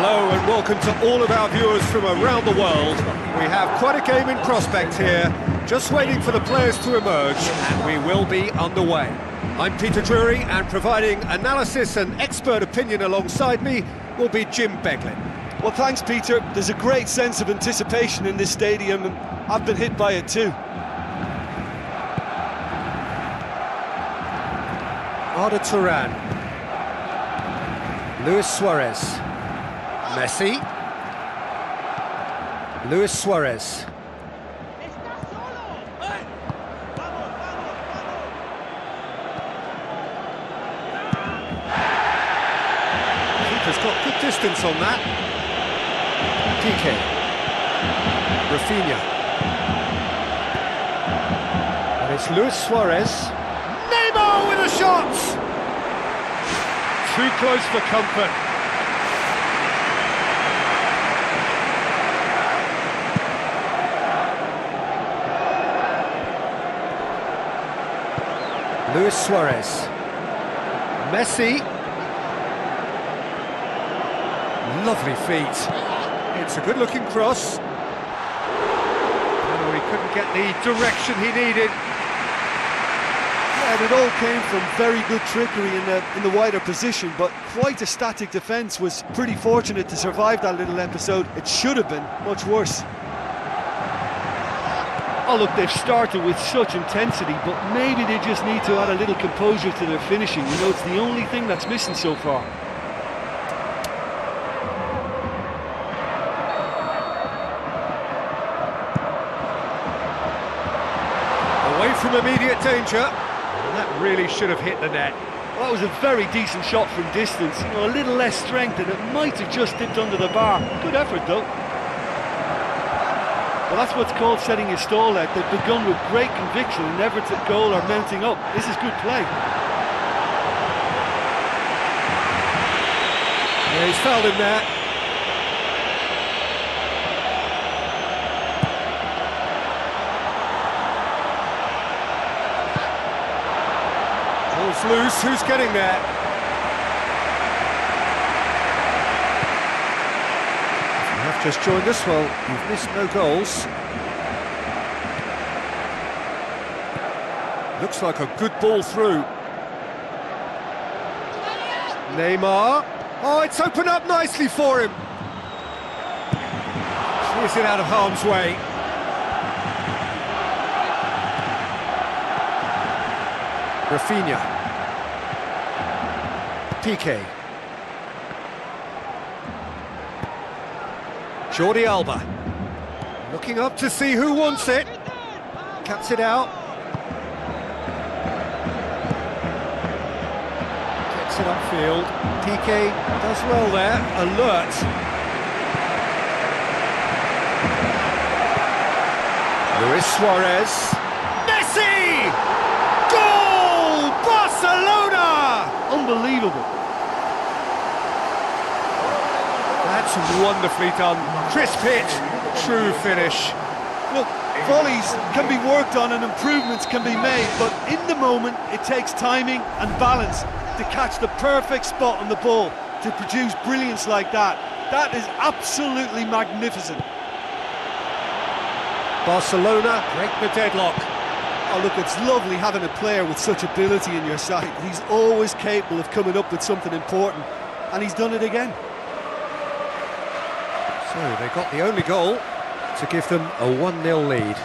Hello and welcome to all of our viewers from around the world. We have quite a game in prospect here, just waiting for the players to emerge, and we will be underway. I'm Peter Drury, and providing analysis and expert opinion alongside me will be Jim Beglin. Well, thanks, Peter. There's a great sense of anticipation in this stadium, and I've been hit by it too. Arda Turan. Luis Suarez. Messi. Luis Suarez. Keeper's got good distance on that. PK. Rafinha. And it's Luis Suarez. Neymar with a shot! Too close for comfort. Luis Suarez. Messi. Lovely feet. It's a good-looking cross. Oh, he couldn't get the direction he needed. And it all came from very good trickery in the wider position, but quite a static defence. Was pretty fortunate to survive that little episode. It should have been much worse. Oh look, they've started with such intensity, but maybe they just need to add a little composure to their finishing. You know, it's the only thing that's missing so far. Away from immediate danger. That really should have hit the net. Well, that was a very decent shot from distance. You know, a little less strength and it might have just dipped under the bar. Good effort though. Well, that's what's called setting your stall out. They've begun with great conviction and efforts at goal are mounting up. This is good play. Yeah, he's fouled him there. Ball's loose, who's getting there? If you have just joined us, well, you've missed no goals. Looks like a good ball through. Neymar. Oh, it's opened up nicely for him. Clears it out of harm's way. Rafinha. PK. Jordi Alba. Looking up to see who wants it. Cuts it out. Gets it upfield. PK does well there. Alert. Luis Suarez. Messi! Goal! Barcelona! Unbelievable. That's wonderfully done. Crisp hit, true finish. Look, volleys can be worked on and improvements can be made, but in the moment it takes timing and balance to catch the perfect spot on the ball to produce brilliance like that. That is absolutely magnificent. Barcelona break the deadlock. Oh look, it's lovely having a player with such ability in your side. He's always capable of coming up with something important, and he's done it again. So they got the only goal to give them a 1-0 lead.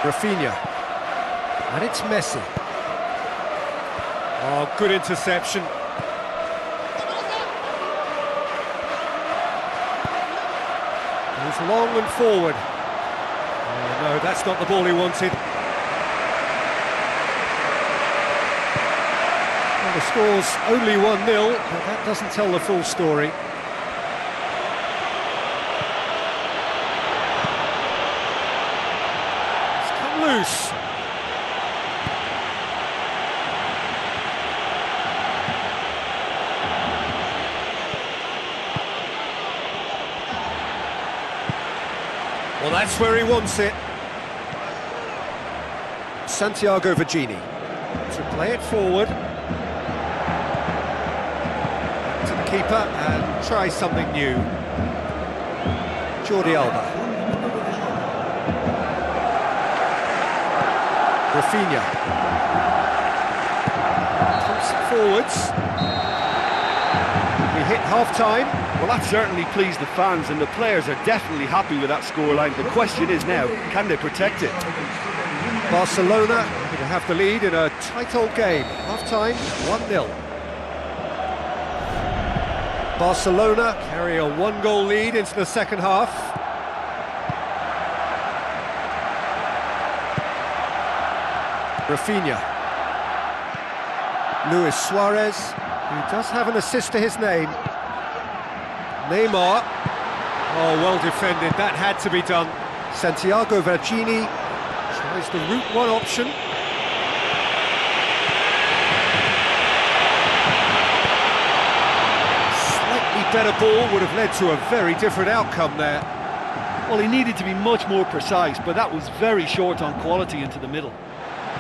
Rafinha. And it's Messi. Oh, good interception. Moves long and forward. Oh, no, that's not the ball he wanted. Well, the score's only 1-0, but that doesn't tell the full story. It's come loose. Well, that's where he wants it. Santiago Virgini. to play it forward. Back to the keeper and try something new. Jordi Alba. Rafinha. Pumps it forwards. We hit half-time. Well, that certainly pleased the fans, and the players are definitely happy with that scoreline. The question is now, can they protect it? Barcelona going to have the lead in a tight old game. Half-time, 1-0. Barcelona carry a one-goal lead into the second half. Rafinha. Luis Suarez, who does have an assist to his name. Neymar. Oh, well defended, that had to be done. Santiago Vergini tries the route one option. Slightly better ball would have led to a very different outcome there. Well, he needed to be much more precise, but that was very short on quality into the middle.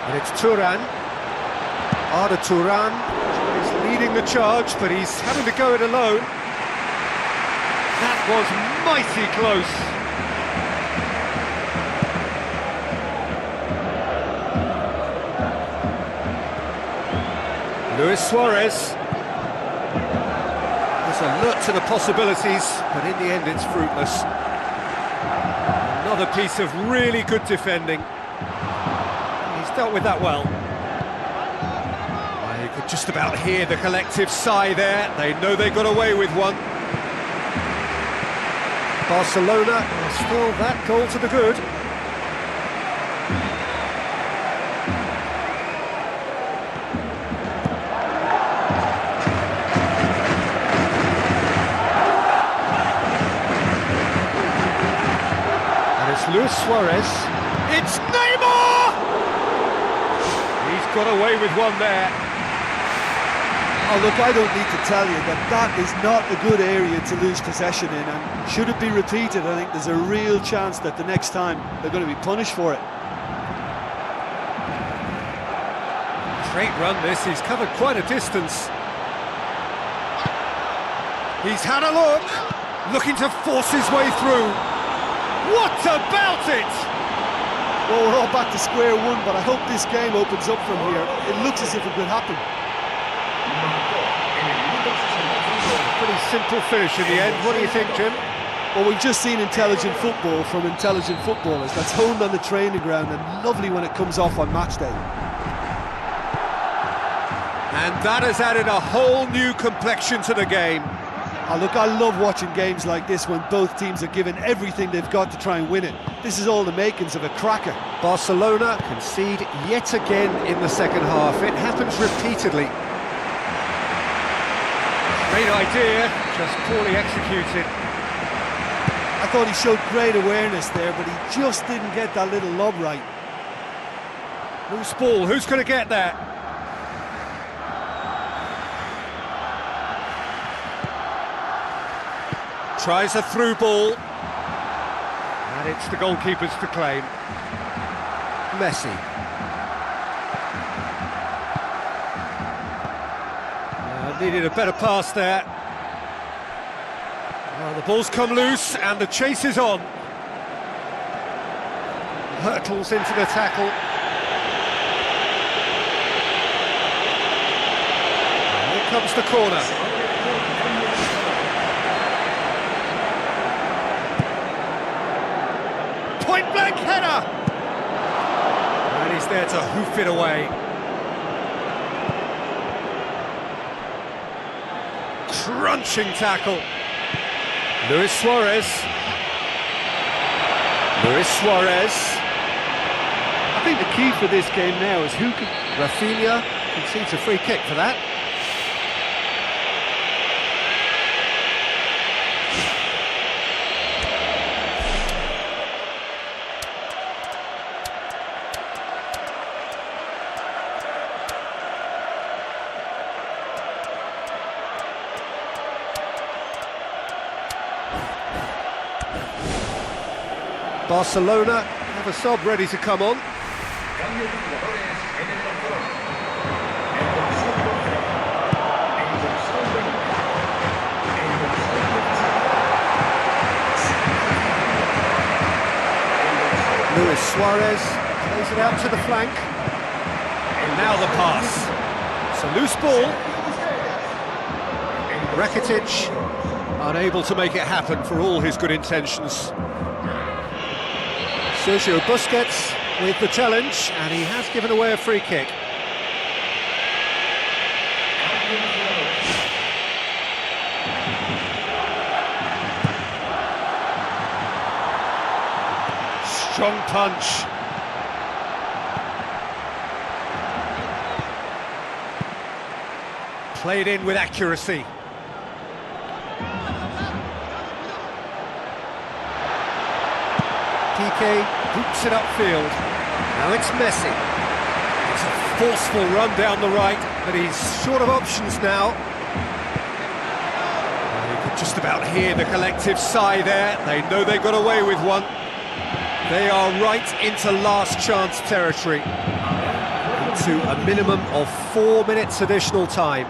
And it's Turan. Arda Turan is leading the charge, but he's having to go it alone. That was mighty close. Luis Suarez. There's alert to the possibilities, but in the end it's fruitless. Another piece of really good defending. He's dealt with that well. You could just about hear the collective sigh there. They know they got away with one. Barcelona still that goal to the good. And it's Luis Suarez. It's Neymar! He's got away with one there. Oh, look, I don't need to tell you that that is not a good area to lose possession in, and should it be repeated, I think there's a real chance that the next time they're going to be punished for it. Great run this, he's covered quite a distance. He's had a look, looking to force his way through. What about it? Well, we're all back to square one, but I hope this game opens up from here. It looks as if it could happen. Pretty simple finish in the end. What do you think, Jim? Well, we've just seen intelligent football from intelligent footballers. That's honed on the training ground and lovely when it comes off on match day. And that has added a whole new complexion to the game. Oh, look, I love watching games like this when both teams are given everything they've got to try and win it. This is all the makings of a cracker. Barcelona concede yet again in the second half. It happens repeatedly. Great idea, just poorly executed. I thought he showed great awareness there, but he just didn't get that little lob right. Loose ball, who's going to get that? Tries a through ball. And it's the goalkeepers to claim. Messi. Needed a better pass there. Well, the ball's come loose and the chase is on. Hurtles into the tackle. Here comes the corner. Point blank header! And he's there to hoof it away. Crunching tackle. Luis Suarez. Luis Suarez. I think the key for this game now is who can... Rafinha concedes a free kick for that. Barcelona have a sub ready to come on. Suarez plays it out to the flank. And now the pass. It's a loose ball. Rakitic unable to make it happen for all his good intentions. Sergio Busquets with the challenge, and he has given away a free kick. Strong punch. Played in with accuracy. Piqué boots it upfield. Now it's Messi. It's a forceful run down the right, but he's short of options now. You can just about hear the collective sigh there. They know they got away with one. They are right into last chance territory. Into a minimum of 4 minutes additional time.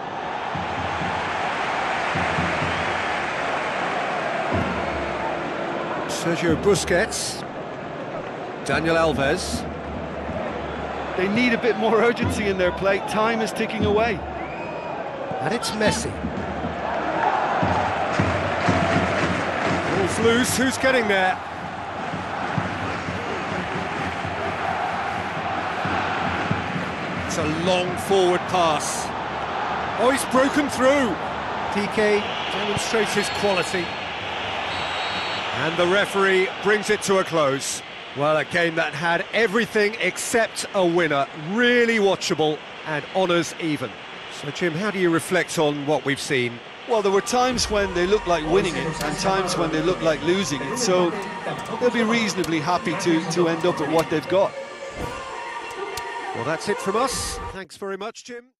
Sergio Busquets. Daniel Alves. They need a bit more urgency in their play. Time is ticking away. And it's Messi. Ball's loose, who's getting there? It's a long forward pass. Oh, he's broken through. Piqué demonstrates his quality. And the referee brings it to a close. Well, a game that had everything except a winner. Really watchable and honours even. So, Jim, how do you reflect on what we've seen? Well, there were times when they looked like winning it and times when they looked like losing it, so they'll be reasonably happy to end up at what they've got. Well, that's it from us. Thanks very much, Jim.